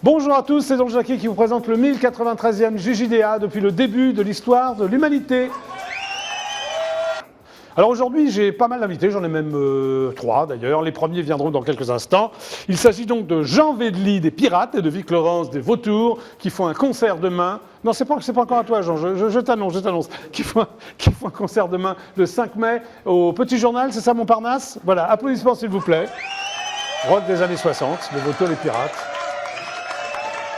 Bonjour à tous, c'est Don Jacquet qui vous présente le 1093e JJDA depuis le début de l'histoire de l'humanité. Alors aujourd'hui, j'ai pas mal d'invités, j'en ai même 3 d'ailleurs. Les premiers viendront dans quelques instants. Il s'agit donc de Jean Védely des Pirates et de Vic Laurence des Vautours qui font un concert demain. Non, c'est pas encore à toi, Jean, je t'annonce. Qui font un concert demain le 5 mai au Petit Journal, c'est ça Montparnasse? Voilà, applaudissements s'il vous plaît. Rock des années 60, les Vautours, les Pirates.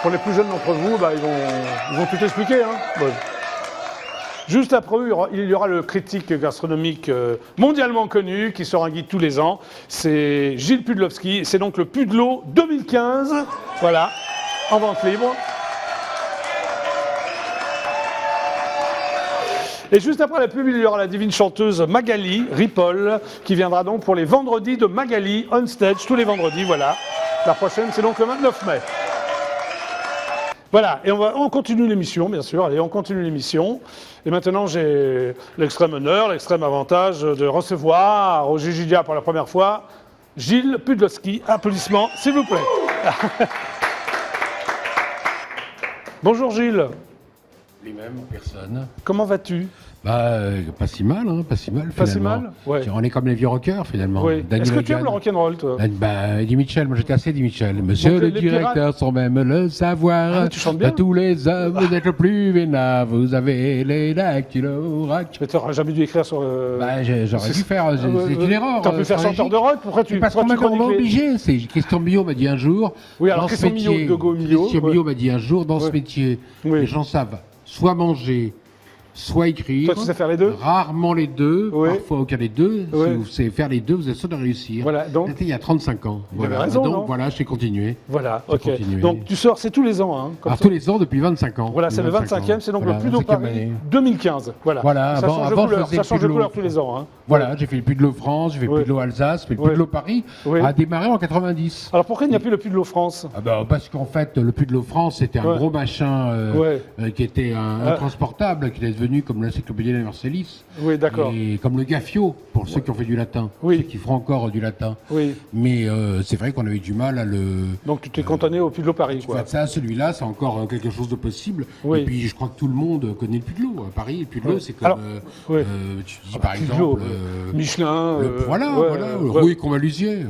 Pour les plus jeunes d'entre vous, ils vont tout expliquer. Hein. Ouais. Juste après eux, il y aura le critique gastronomique mondialement connu qui sort un guide tous les ans. C'est Gilles Pudlowski. C'est donc le Pudlo 2015. Voilà, en vente libre. Et juste après la pub, il y aura la divine chanteuse Magali Ripoll qui viendra donc pour les vendredis de Magali on stage, tous les vendredis, voilà. La prochaine, c'est donc le 29 mai. Voilà, et on continue l'émission, bien sûr. Allez, on continue l'émission. Et maintenant, j'ai l'extrême honneur, l'extrême avantage de recevoir au JJDA pour la première fois Gilles Pudlowski. Applaudissements, s'il vous plaît. Bonjour Gilles. Lui-même, personne. Comment vas-tu? Pas si mal, hein, pas si mal. Pas si mal, ouais. On est comme les vieux rockers, finalement. Oui. Est-ce que tu aimes le rock'n'roll, toi? Eddie Mitchell, moi j'étais assez Eddie Mitchell. Monsieur donc, le directeur, pirates... sans même le savoir. Ah, tu chantes bien. Tous les hommes, vous êtes le plus vénard, vous avez les dactylo-rac. Mais tu n'aurais jamais dû écrire sur... J'aurais dû faire, c'est une erreur. Tu aurais pu faire chanteur de rock, pourquoi tu... Parce qu'on m'a obligé, c'est Christian Millot m'a dit un jour... Oui, alors Christian Millot m'a dit un jour, dans ce métier, les gens savent soit manger, soit écrire. Toi, tu sais faire les deux? Rarement les deux, parfois aucun des deux. Oui. Si vous savez faire les deux, vous êtes sûr de réussir. Voilà, donc... C'était il y a 35 ans. Voilà. Raison, donc non voilà, j'ai continué. Voilà, ok. Donc tu sors, c'est tous les ans. Hein, alors, tous les ans depuis 25 ans. Voilà, c'est le 25e, c'est donc le Pudlo Paris 2015. Voilà, ça change de couleur tous les ans. Hein. Voilà, j'ai fait le Pudlo France, j'ai fait le Pudlo Alsace, le Pudlo Paris a démarré en 90. Alors pourquoi il n'y a plus le Pudlo France? Parce qu'en fait, le Pudlo France, c'était un gros machin qui était intransportable, qui est devenu comme l'encyclopédie Universalis. Oui, d'accord. Et comme le Gaffio, pour ceux qui ont fait du latin, ceux qui feront encore du latin. Oui. Mais c'est vrai qu'on avait du mal à le... Donc tu t'es cantonné au Pudlo Paris, quoi. Ça, celui-là, c'est encore quelque chose de possible. Oui. Et puis je crois que tout le monde connaît le Pudlo. À Paris, le Pudlo, c'est comme... tu dis par exemple... Michelin... voilà. Rouy Convalusier.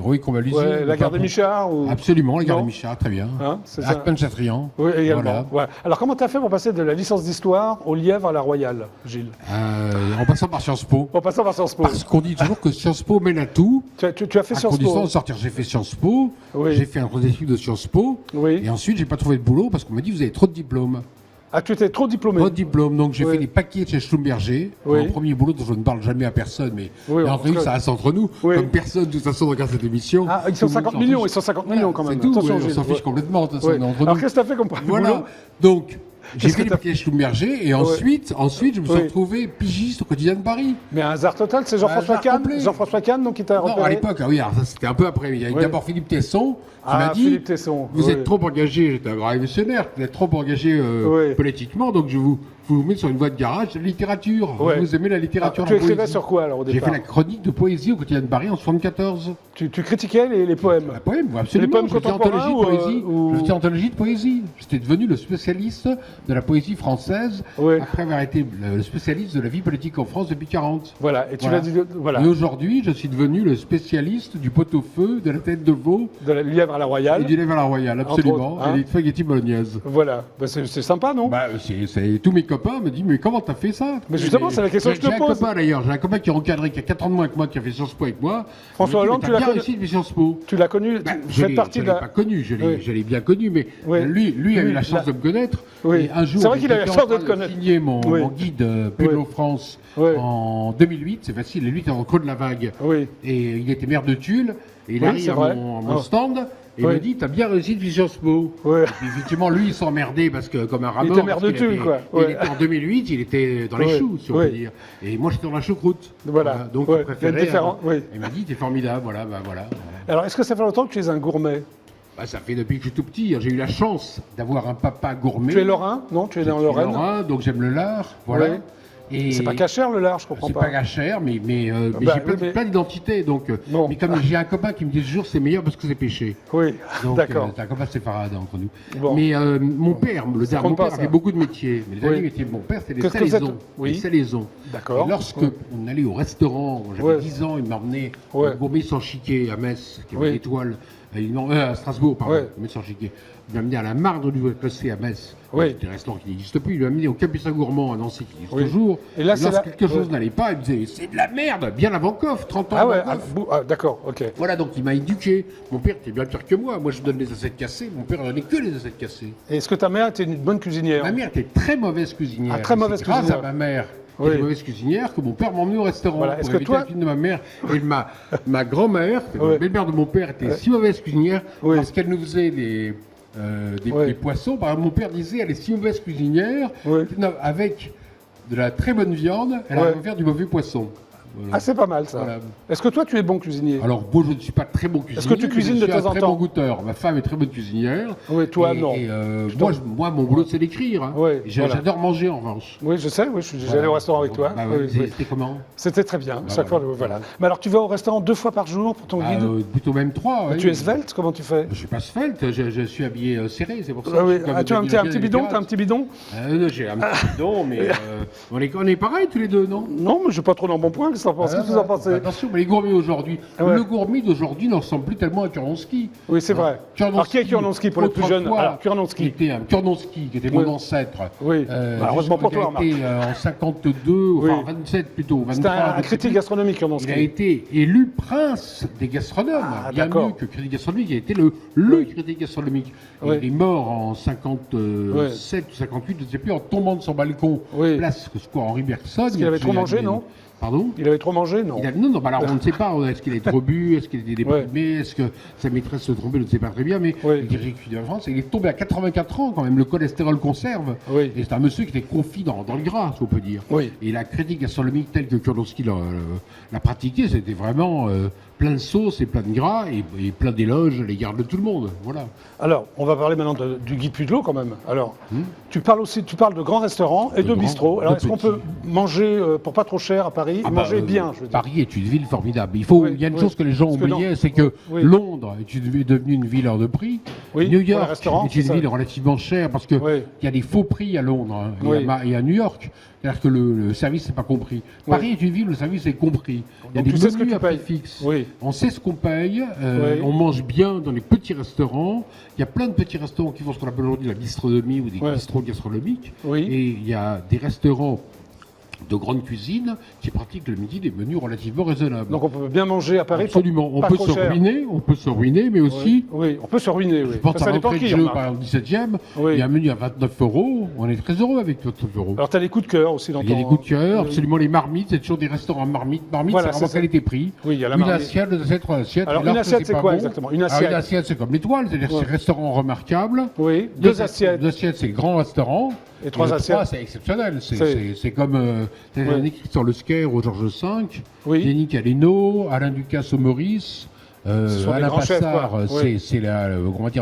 La gare des Michards ou... Absolument, la gare des Michards, très bien. Hein, Arpin-Chatrian. Oui, également. Voilà. Alors comment tu as fait pour passer de la licence d'histoire au Lièvre à la Royale, Gilles? En passant par Sciences Po. Parce qu'on dit toujours que Sciences Po mène à tout. Tu as fait Sciences Po. Condition de sortir, j'ai fait Sciences Po. J'ai fait un gros études de Sciences Po. Et ensuite, j'ai pas trouvé de boulot parce qu'on m'a dit vous avez trop de diplômes. Ah, tu étais trop diplômé. Trop de diplômes, donc j'ai fait des paquets chez Schlumberger. Mon premier boulot dont je ne parle jamais à personne, mais ça reste entre nous. Comme personne, de toute façon, regarde cette émission. Ah, ils sont 50 millions, quand même. C'est tout, on s'en fiche complètement. De toute façon, entre alors nous. qu'est-ce que tu as fait comme premier boulot? Donc... J'ai fait les paquets Schlumberger et ensuite, je me suis retrouvé pigiste au quotidien de Paris. Mais un hasard total, c'est Jean-François Kahn. Jean-François Kahn, donc, qui t'a repéré. Non, à l'époque, alors ça c'était un peu après. Il y a d'abord Philippe Tesson qui m'a dit vous êtes trop engagé, j'étais un grand révolutionnaire, vous êtes trop engagé politiquement, donc je vous mets sur une voie de garage de littérature. Vous aimez la littérature. Tu écrivais sur quoi alors au départ? J'ai fait la chronique de poésie au quotidien de Paris en 74. Tu critiquais les poèmes? Les poèmes, absolument. Les poèmes contemporains Je faisais anthologie de poésie. J'étais devenu le spécialiste de la poésie française après avoir été le spécialiste de la vie politique en France depuis 40. Voilà, et tu l'as dit. Voilà. Et aujourd'hui, je suis devenu le spécialiste du pot-au-feu, de la tête de veau. De la Lièvre à la Royale. Et du Lièvre à la Royale, absolument. Et des spaghettis bolognaises. Voilà, c'est sympa, non? Tous mes copains me disent mais comment t'as fait ça? Mais justement, c'est la question que je te pose. J'ai un copain qui est encadré, qui a 4 ans de moins que moi, qui a fait Sciences Po avec moi. François Hollande, tu l'as connu? Réussi de Sciences Po. Tu l'as connu? Je l'ai pas connu, je l'ai bien connu, mais lui a eu la chance de me connaître. Et un jour, c'est vrai qu'il a eu la chance de te connaître. J'ai signé mon guide Pudlo France en 2008, c'est facile, et lui était en creux de la vague. Et il était maire de Tulle, et il arrive à mon stand. Et il me dit, t'as bien réussi depuis Sciences Po. Et puis, effectivement, lui, il s'emmerdait parce que, comme un rat mort, il était maire de Tulle, quoi. Il était en 2008, il était dans les choux, si on peut dire. Et moi, j'étais dans la choucroute. Voilà. Donc, il préférait. Il m'a dit, t'es formidable, voilà. Alors, est-ce que ça fait longtemps que tu es un gourmet? Ça fait depuis que je suis tout petit. J'ai eu la chance d'avoir un papa gourmet. Tu es lorrain? Non, tu es dans Lorraine. Lorrain, donc j'aime le lard. Voilà. Oui. Et c'est pas cachère le lard, je comprends pas. C'est pas cachère, mais j'ai plein d'identités. Donc, mais comme j'ai un copain qui me dit toujours c'est meilleur parce que c'est péché. Oui, d'accord. C'est un copain séfarade entre nous. Bon. Mais mon père, mon père avait beaucoup de métiers. Mais les derniers métiers de mon père, c'était les salaisons. Les salaisons. D'accord. Lorsque on allait au restaurant, j'avais 10 ans, il m'a emmené au Gourmet sans chiquet à Metz, qui avait l'étoile. À Strasbourg, pardon, Metz sans chiquet. Il m'a amené à la Marne du Classé à Metz. Des restaurants qui n'existent plus. Il m'a amené au Capucin Gourmand à Nancy qui existe toujours. Et là, lorsque quelque chose n'allait pas, il me disait c'est de la merde, bien avant Coff, 30 ans avant Coff. D'accord, ok. Voilà, donc il m'a éduqué. Mon père était bien pire que moi. Moi, je donne les assiettes cassées. Mon père ne donnait que les assiettes cassées. Et est-ce que ta mère était une bonne cuisinière? Ma mère était très mauvaise cuisinière. Très mauvaise cuisinière. Grâce à ma mère. Une mauvaise cuisinière que mon père m'a emmené au restaurant. Voilà. Est-ce que toi, la fille de ma mère et ma grand-mère, la belle-mère de mon père, était si mauvaise cuisinière parce qu'elle nous faisait des poissons. Par exemple, mon père disait elle est si mauvaise cuisinière avec de la très bonne viande, elle va faire du mauvais poisson. Voilà. Ah, c'est pas mal ça. Voilà. Est-ce que toi tu es bon cuisinier? Alors moi je ne suis pas très bon cuisinier. Est-ce que tu cuisines de temps en temps? Je suis un très bon goûteur. Ma femme est très bonne cuisinière. Oui, toi non. Moi mon boulot c'est d'écrire. Hein. J'adore manger en revanche. Oui, je sais. Oui, j'allais au restaurant avec toi. C'était comment? C'était très bien. Chaque fois, voilà. Mais alors tu vas au restaurant 2 fois par jour pour ton guide? Plutôt même 3. Tu es svelte? Comment tu fais? Je suis pas svelte. Je suis habillé serré, c'est pour ça. Tu as un petit bidon? T'as un petit bidon? J'ai un petit bidon, mais on est pareils tous les deux, non? Non, mais je suis pas trop dans mon point. Qu'est-ce que vous en pensez? Attention, mais les gourmets aujourd'hui, le gourmet d'aujourd'hui ne ressemble plus tellement à Kurnonski. Oui, c'est vrai. Alors qui est Kurnonski pour les plus jeunes? Alors Kurnonski était un Kurnonski qui était mon ancêtre. Oui. Heureusement pour toi, Marc. Il a été en 52, enfin 27 plutôt. C'était un critique gastronomique, Kurnonski. Il a été élu prince des gastronomes. Bien mieux que critique gastronomique. Il a été le critique gastronomique. Il est mort en 57 ou 58, je ne sais plus, en tombant de son balcon, place Square Henri Bergson. Parce qu'il avait trop mangé, non? Pardon? Il avait trop mangé, non? Non, alors on ne sait pas. Est-ce qu'il a trop bu? Est-ce qu'il était déprimé? Est-ce que sa maîtresse se trompait? Je ne sais pas très bien, mais il dirigeait la France. Il est tombé à 84 ans quand même. Le cholestérol conserve. Et c'est un monsieur qui était confit dans le gras, si on peut dire. Et la critique gastronomique telle que Kurnonski l'a pratiquée, c'était vraiment plein de sauce et plein de gras et plein d'éloges à l'égard de tout le monde. Voilà. Alors, on va parler maintenant du Guy Pudelot quand même. Alors, tu parles de grands restaurants et de bistrots. Alors, est-ce qu'on peut manger pour pas trop cher à Paris et manger bien, je veux dire. Paris est une ville formidable. Il y a une chose que les gens oubliaient, c'est que Londres est devenue une ville hors de prix. New York est une ville relativement chère parce qu'il y a des faux prix à Londres et à New York. C'est-à-dire que le service n'est pas compris. Paris est une ville où le service est compris. Il y a des menus à prix fixe. On sait ce qu'on paye. On mange bien dans les petits restaurants. Il y a plein de petits restaurants qui font ce qu'on appelle aujourd'hui la bistronomie ou des bistrots gastronomiques. Et il y a des restaurants de grande cuisine qui pratiquent le midi des menus relativement raisonnables. Donc on peut bien manger à Paris. Absolument. On peut se ruiner, mais aussi... Oui, on peut se ruiner, oui. Je pense à l'entrée de jeu, par exemple, 17e, il y a un menu à 29 €, on est très heureux avec 29 €. Alors tu as des coups de cœur aussi dans ton... Il y a des coups de cœur, absolument, les marmites, c'est toujours des restaurants marmites. Marmite, c'est vraiment qualité-prix. Oui, il y a la marmite. Une assiette, 2 assiettes, 3 assiettes. Alors une assiette, c'est quoi exactement? Une assiette, c'est comme l'étoile, c'est-à-dire c'est restaurant remarquable. Oui, 2 assiettes. 2 assiettes, c'est grand restaurant. Et 3 assiettes. C'est exceptionnel. C'est comme écrit sur le Scaire au Georges V, Yannick Aleno, Alain Ducasse au Maurice, Alain Passard, c'est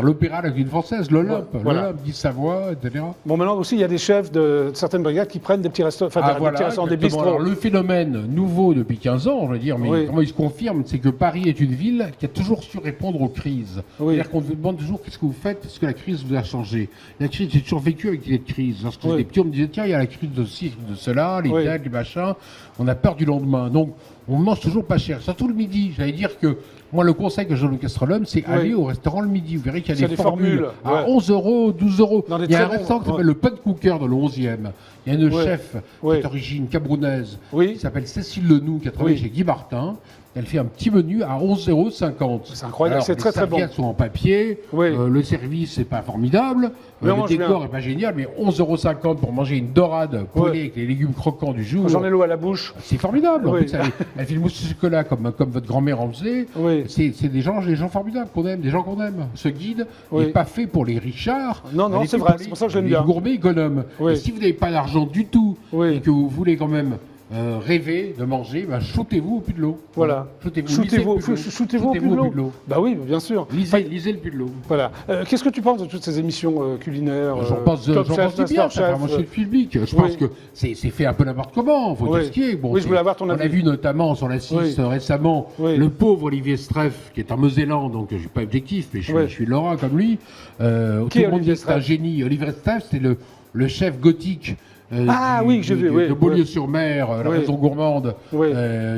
l'opéra de la cuisine française, l'Olympe, l'Olympe d'Savoie, etc. Bon, maintenant aussi, il y a des chefs de certaines brigades qui prennent des petits restaurants, des bistrots. Alors, le phénomène nouveau depuis 15 ans, je veux dire, mais comment il se confirme, c'est que Paris est une ville qui a toujours su répondre aux crises. C'est-à-dire qu'on vous demande toujours qu'est-ce que vous faites, parce que la crise vous a changé. La crise, j'ai toujours vécu avec des crises. Lorsque j'étais petit, on me disait, tiens, il y a la crise de ci, de cela, les dettes, les machins. On a peur du lendemain. Donc, on mange toujours pas cher. Surtout le midi. J'allais dire que moi, le conseil que je donne au gastronome, c'est aller au restaurant le midi. Vous verrez qu'il y a des formules à 11 €, 12 €. Il y a un restaurant qui s'appelle le Pun Cooker dans le 11e. Il y a une chef qui est d'origine camerounaise qui s'appelle Cécile Lenoux, qui a travaillé chez Guy Martin. Elle fait un petit menu à 11,50 €. C'est incroyable, c'est très très bon. Les serviettes sont en papier, le service n'est pas formidable, le décor n'est pas génial, mais 11,50 € pour manger une dorade poêlée avec les légumes croquants du jour. J'en ai l'eau à la bouche. C'est formidable. En plus, elle fait le mousse au chocolat comme votre grand-mère en faisait. C'est des gens formidables qu'on aime, des gens qu'on aime. Ce guide n'est pas fait pour les richards. Non, c'est vrai, c'est pour ça que j'aime bien. Les gourmets économes. Et si vous n'avez pas d'argent du tout et que vous voulez quand même rêvez de manger, shootez-vous au Puy-de-Dôme. Voilà. Shootez-vous au Puy-de-Dôme. Bah oui, bien sûr. Lisez le Puy-de-Dôme. Voilà. Qu'est-ce que tu penses de toutes ces émissions culinaires? J'en pense du bien, moi je suis public. Je pense que c'est fait un peu n'importe comment, faut dire ce qui est. Bon, oui, je voulais avoir ton avis. On a vu notamment sur la 6 récemment le pauvre Olivier Streff, qui est en Mosellande, donc je ne suis pas objectif, mais je suis de Laura comme lui. Tout le monde dit que c'est un génie. Olivier Streff, c'est le chef gothique de Beaulieu-sur-Mer, la Maison Gourmande,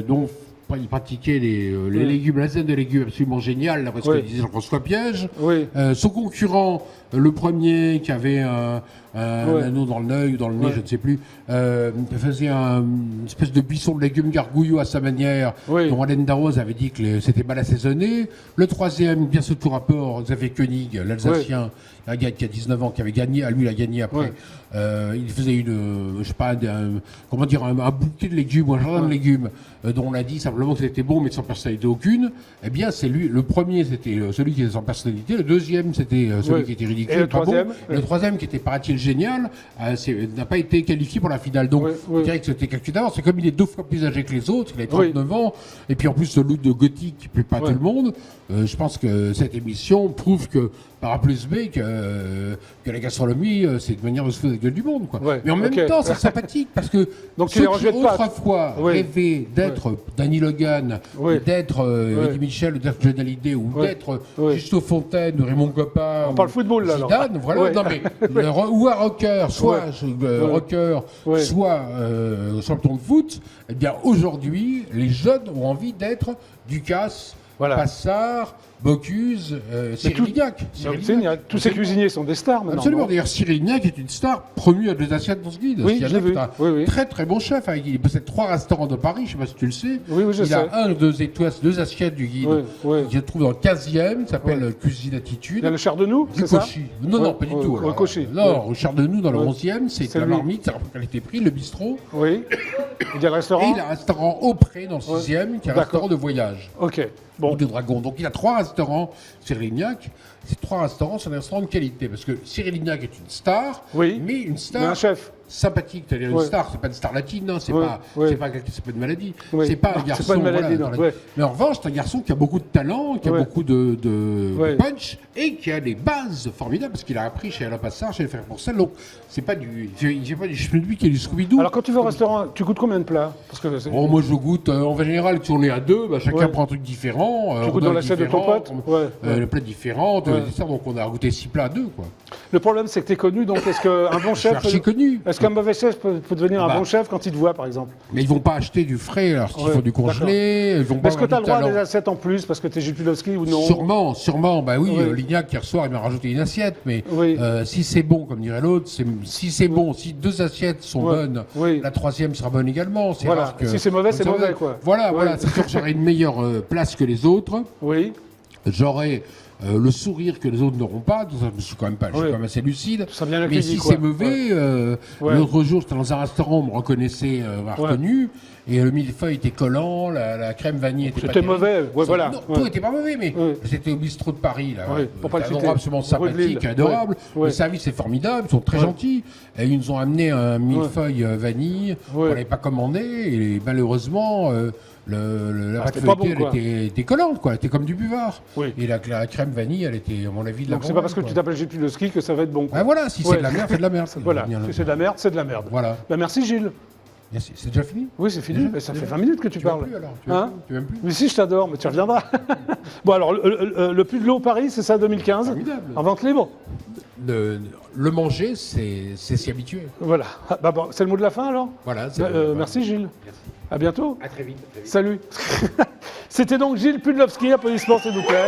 dont il pratiquait les légumes, la scène de légumes absolument géniale, parce que disait Jean-François Piège. Son concurrent, le premier qui avait un anneau dans l'œil ou dans le nez, je ne sais plus, faisait une espèce de buisson de légumes gargouillou à sa manière, dont Alain Darroze avait dit que c'était mal assaisonné. Le troisième, bien sous tout rapport, Xavier Koenig, l'Alsacien, un gars qui a 19 ans, qui avait gagné, lui il a gagné après. Il faisait un bouquet de légumes, ou un jardin de légumes, dont on a dit simplement que c'était bon, mais sans personnalité aucune. Eh bien, c'est lui. Le premier, c'était celui qui était sans personnalité. Le deuxième, c'était celui qui était ridicule. Et le troisième, le troisième, qui était, paraît-il, génial, n'a pas été qualifié pour la finale. Donc, je dirais que c'était calculé d'avance. C'est comme il est 2 fois plus âgé que les autres, il a 39 ans, et puis en plus, ce look de gothique qui ne plaît pas à tout le monde. Je pense que cette émission prouve que, par A plus B, que la gastronomie, c'est une manière de se foutre de la gueule du monde, quoi. Mais en même temps, c'est sympathique, parce que ceux qui autrefois rêvaient d'être Danny Logan, d'être Eddie Mitchell, d'être John Hallyday, ou d'être Juste Fontaine, Raymond Coppa, on parle football là, Zidane, voilà. Non, mais ou un rocker, soit rocker, soit champion de foot. Eh bien, aujourd'hui, les jeunes ont envie d'être Ducasse, Passard, Bocuse, Cyril Lignac. Tous ces cuisiniers sont des stars maintenant. Absolument. D'ailleurs, Cyril Lignac est une star promue à 2 assiettes dans ce guide. Oui, je l'ai vu. Très très bon chef. Il possède 3 restaurants de Paris, je ne sais pas si tu le sais. Il a 1 ou 2 étoiles, 2 assiettes du guide. Je le trouve dans le 15e, s'appelle Cuisine Attitude. Il y a le Chardenoux, c'est ça? Non, pas du tout. Le Cauchy. Non, le Chardenoux dans le 11e, c'est la marmite, c'est la qualité prix, le bistrot. Oui. Il y a le restaurant. Et il a un restaurant Auprès dans le 6e, qui est un restaurant de voyage. Ok. Bon. De Dragon. Donc il a 3 restaurants, Cyril Lignac. Ces 3 restaurants sont des restaurants de qualité. Parce que Cyril Lignac est une star, mais une star un chef sympathique. C'est-à-dire une star, c'est pas une star latine, non, c'est pas une maladie. C'est pas un garçon. C'est pas une maladie, Mais en revanche, c'est un garçon qui a beaucoup de talent, qui a beaucoup de punch et qui a des bases formidables parce qu'il a appris chez Alain Passard, chez les Frères Pourcel. Donc c'est pas il fait pas du schmilblick et du Scooby-Doo. Alors quand tu vas au restaurant, tu goûtes combien de plats? Moi je goûte en général, si on est à 2, chacun prend un truc différent. Tu goûtes dans l'assiette de ton pote? Le plat différent, donc on a goûté 6 plats à 2, quoi. Le problème, c'est que tu es connu, donc est-ce qu'un bon chef. Je suis connu. Est-ce qu'un mauvais chef peut devenir un bon chef quand il te voit, par exemple? Mais ils vont pas acheter du frais, alors s'il faut du congelé. Est-ce que tu as le droit à des assiettes en plus parce que tu es Gilles Pudlowski ou non? Sûrement. Bah oui, Lignac, hier soir, il m'a rajouté une assiette. Mais si c'est bon, comme dirait l'autre, si 2 assiettes sont bonnes, la 3e sera bonne également. Voilà. Si c'est mauvais, c'est mauvais, quoi. Voilà. C'est sûr que j'aurai une meilleure place que les autres. Oui. J'aurai le sourire que les autres n'auront pas, je suis quand même assez lucide. Mais si c'est mauvais, l'autre jour j'étais dans un restaurant, on me reconnaissait, reconnu, et le millefeuille était collant, la crème vanille était pas terrible. C'était mauvais, tout était pas mauvais, mais c'était au bistrot de Paris, là. Pour pas le citer. Un endroit absolument sympathique, adorable. Le service est formidable, ils sont très gentils. Et ils nous ont amené un millefeuille vanille, on n'avait pas commandé, et malheureusement, la pâte feuilletée, elle était collante, quoi. Elle était comme du buvard. Et la crème vanille, elle était, à mon avis, de la. Donc c'est pas parce que tu t'appelles Gilles Pudlowski que ça va être bon. Ben voilà, si c'est de la merde, c'est de la merde. Voilà, si c'est de la merde, c'est de la merde. Voilà. Merci Gilles. Merci. C'est déjà fini? Oui, c'est fini. Ça fait 20 minutes que tu parles. Tu m'aimes plus? Mais si, je t'adore, mais tu reviendras. Bon, alors, le Puy-de-Dôme Paris, c'est ça, 2015? Formidable. En vente libre? Le manger, c'est s'y habituer. Voilà. C'est le mot de la fin, alors? Voilà. Merci, Gilles. Merci. À bientôt. À très vite. Salut. C'était donc Gilles Pudlowski, applaudissements s'il vous plaît.